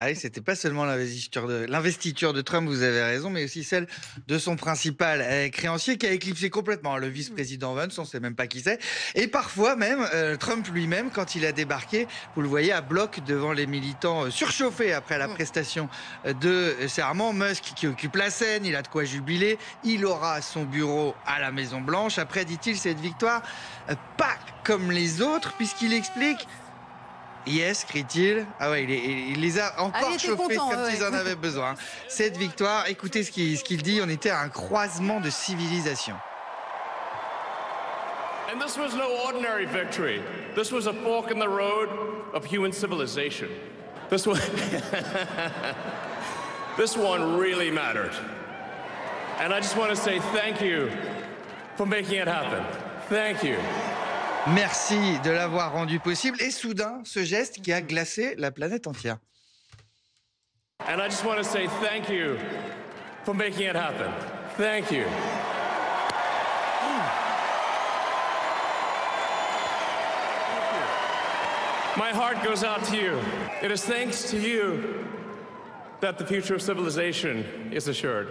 Ah oui, c'était pas seulement l'investiture de Trump, vous avez raison, mais aussi celle de son principal créancier qui a éclipsé complètement le vice-président Vance, on sait même pas qui c'est. Et parfois même, Trump lui-même, quand il a débarqué, vous le voyez à bloc devant les militants surchauffés après la prestation de serment. Musk qui occupe la scène, il a de quoi jubiler, il aura son bureau à la Maison-Blanche. Après, dit-il, cette victoire, pas comme les autres, puisqu'il explique. Yes, crie-t-il. Ah ouais, il les a Ah, il encore était chauffés content, comme ouais. s'ils en avaient besoin. Cette victoire, écoutez ce qu'il dit, on était à un croisement de civilisations. And this was no ordinary victory. This was a fork in the road of human civilization. This one, this one really mattered. And I just want to say thank you for making it happen. Thank you. Merci de l'avoir rendu possible. Et soudain, ce geste qui a glacé la planète entière. And I just want to say thank you for making it happen. Thank you. My heart goes out to you. It is thanks to you that the future of civilization is assured.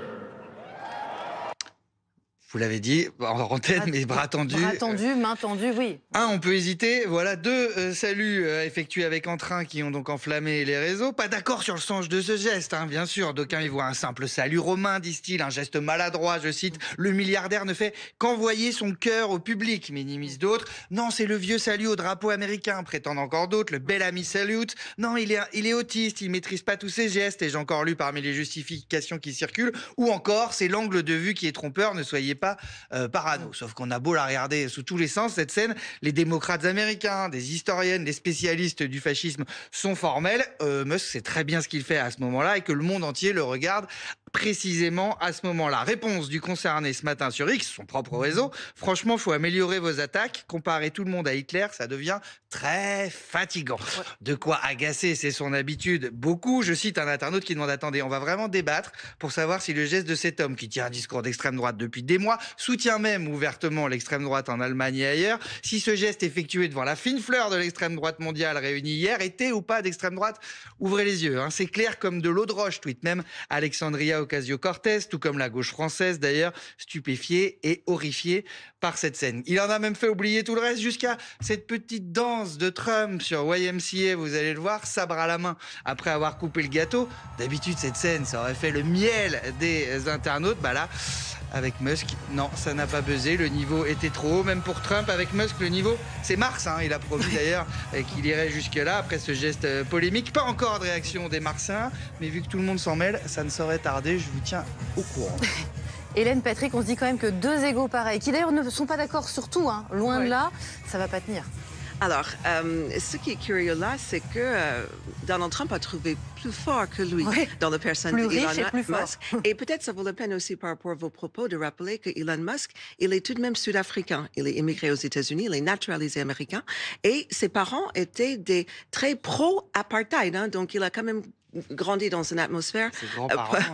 Vous l'avez dit, en antenne, mais bras tendus. Bras tendus, mains tendues, oui. On peut hésiter. Voilà deux saluts effectués avec entrain qui ont donc enflammé les réseaux. Pas d'accord sur le sens de ce geste, bien sûr. D'aucuns y voient un simple salut romain, disent-ils, un geste maladroit, je cite. Le milliardaire ne fait qu'envoyer son cœur au public, minimisent d'autres. Non, c'est le vieux salut au drapeau américain, prétendent encore d'autres. Le bel ami salute. Non, il est autiste, il maîtrise pas tous ses gestes. Et j'ai encore lu parmi les justifications qui circulent. Ou encore, c'est l'angle de vue qui est trompeur. Ne soyez pas parano. Sauf qu'on a beau la regarder sous tous les sens, cette scène, les démocrates américains, des historiennes, des spécialistes du fascisme sont formels. Musk sait très bien ce qu'il fait à ce moment-là et que le monde entier le regarde précisément à ce moment-là. Réponse du concerné ce matin sur X, son propre réseau. Franchement, faut améliorer vos attaques. Comparer tout le monde à Hitler, ça devient très fatigant. De quoi agacer, c'est son habitude. Beaucoup, je cite un internaute qui demande, attendez, on va vraiment débattre pour savoir si le geste de cet homme qui tient un discours d'extrême droite depuis des mois, soutient même ouvertement l'extrême droite en Allemagne et ailleurs, si ce geste effectué devant la fine fleur de l'extrême droite mondiale réunie hier était ou pas d'extrême droite, ouvrez les yeux. C'est clair comme de l'eau de roche, tweet même Alexandria Ocasio-Cortez, tout comme la gauche française d'ailleurs, stupéfiée et horrifiée par cette scène. Il en a même fait oublier tout le reste jusqu'à cette petite danse de Trump sur YMCA, vous allez le voir, sabre à la main, après avoir coupé le gâteau. D'habitude, cette scène, ça aurait fait le miel des internautes. Là, avec Musk, non, ça n'a pas buzzé. Le niveau était trop haut, même pour Trump. Avec Musk, le niveau, c'est Mars. Il a promis d'ailleurs qu'il irait jusque-là après ce geste polémique. Pas encore de réaction des Martiens, mais vu que tout le monde s'en mêle, ça ne saurait tarder. Je vous tiens au courant. Hélène, Patrick, on se dit quand même que deux égos pareils, qui d'ailleurs ne sont pas d'accord sur tout, loin de là, ça va pas tenir. Alors, ce qui est curieux là, c'est que Donald Trump a trouvé plus fort que lui dans la personne d'Elon Musk. Et peut-être ça vaut la peine aussi par rapport à vos propos de rappeler que Elon Musk, il est tout de même sud-africain. Il est immigré aux États-Unis, il est naturalisé américain. Et ses parents étaient des très pro-apartheid. Donc, il a quand même grandi dans une atmosphère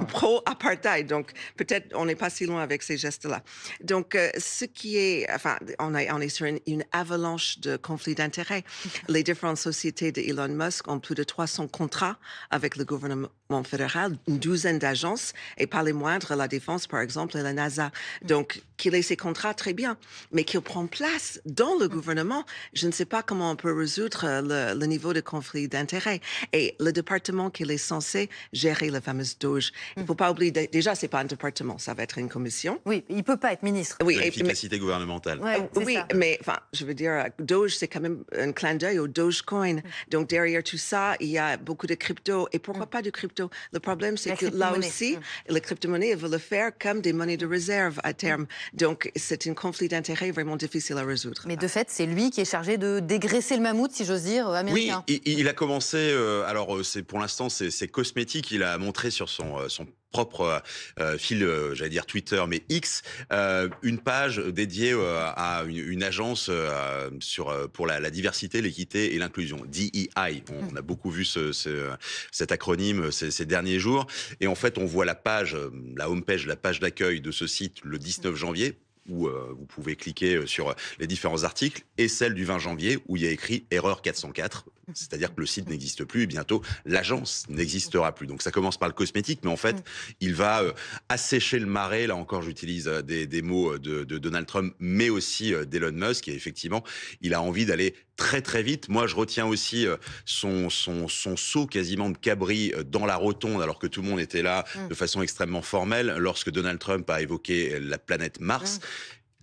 pro-apartheid. Donc, peut-être on n'est pas si loin avec ces gestes-là. Donc, ce qui est... Enfin, on est sur une avalanche de conflits d'intérêts. Les différentes sociétés d'Elon Musk ont plus de 300 contrats avec le gouvernement fédéral, une douzaine d'agences, et pas les moindres, la Défense, par exemple, et la NASA. Donc, qu'il ait ces contrats, très bien. Mais qu'il prend place dans le gouvernement, je ne sais pas comment on peut résoudre le niveau de conflit d'intérêts. Et le département qu'il est censé gérer, la fameuse DOGE. Il ne faut pas oublier, déjà, c'est pas un département, ça va être une commission. Oui, il peut pas être ministre. Oui, l'efficacité gouvernementale. Oui, mais enfin, je veux dire, DOGE, c'est quand même un clin d'œil au Dogecoin. Donc, derrière tout ça, il y a beaucoup de crypto. Et pourquoi pas de crypto? Le problème, c'est que là aussi, les crypto-monnaies, elles veulent le faire comme des monnaies de réserve à terme. Donc, c'est un conflit d'intérêts vraiment difficile à résoudre. Mais de fait, c'est lui qui est chargé de dégraisser le mammouth, si j'ose dire, américain. Oui, il a commencé, alors pour l'instant, c'est cosmétique. Il a montré sur son propre fil, j'allais dire Twitter, mais X, une page dédiée à une agence pour la diversité, l'équité et l'inclusion, DEI. On a beaucoup vu cet acronyme ces derniers jours. Et en fait, on voit la page, la homepage, la page d'accueil de ce site le 19 janvier, où vous pouvez cliquer sur les différents articles, et celle du 20 janvier, où il y a écrit « Erreur 404 ». C'est-à-dire que le site n'existe plus et bientôt l'agence n'existera plus. Donc ça commence par le cosmétique, mais en fait, il va assécher le marais. Là encore, j'utilise des mots de Donald Trump, mais aussi d'Elon Musk. Et effectivement, il a envie d'aller très très vite. Moi, je retiens aussi son saut quasiment de cabri dans la rotonde, alors que tout le monde était là de façon extrêmement formelle, lorsque Donald Trump a évoqué la planète Mars.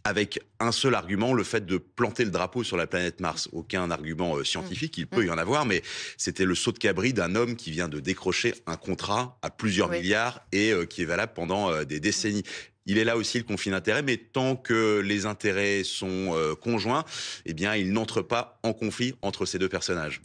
Avec un seul argument, le fait de planter le drapeau sur la planète Mars. Aucun argument scientifique, il peut y en avoir, mais c'était le saut de cabri d'un homme qui vient de décrocher un contrat à plusieurs milliards et qui est valable pendant des décennies. Il est là aussi le conflit d'intérêts, mais tant que les intérêts sont conjoints, eh bien, il n'entre pas en conflit entre ces deux personnages.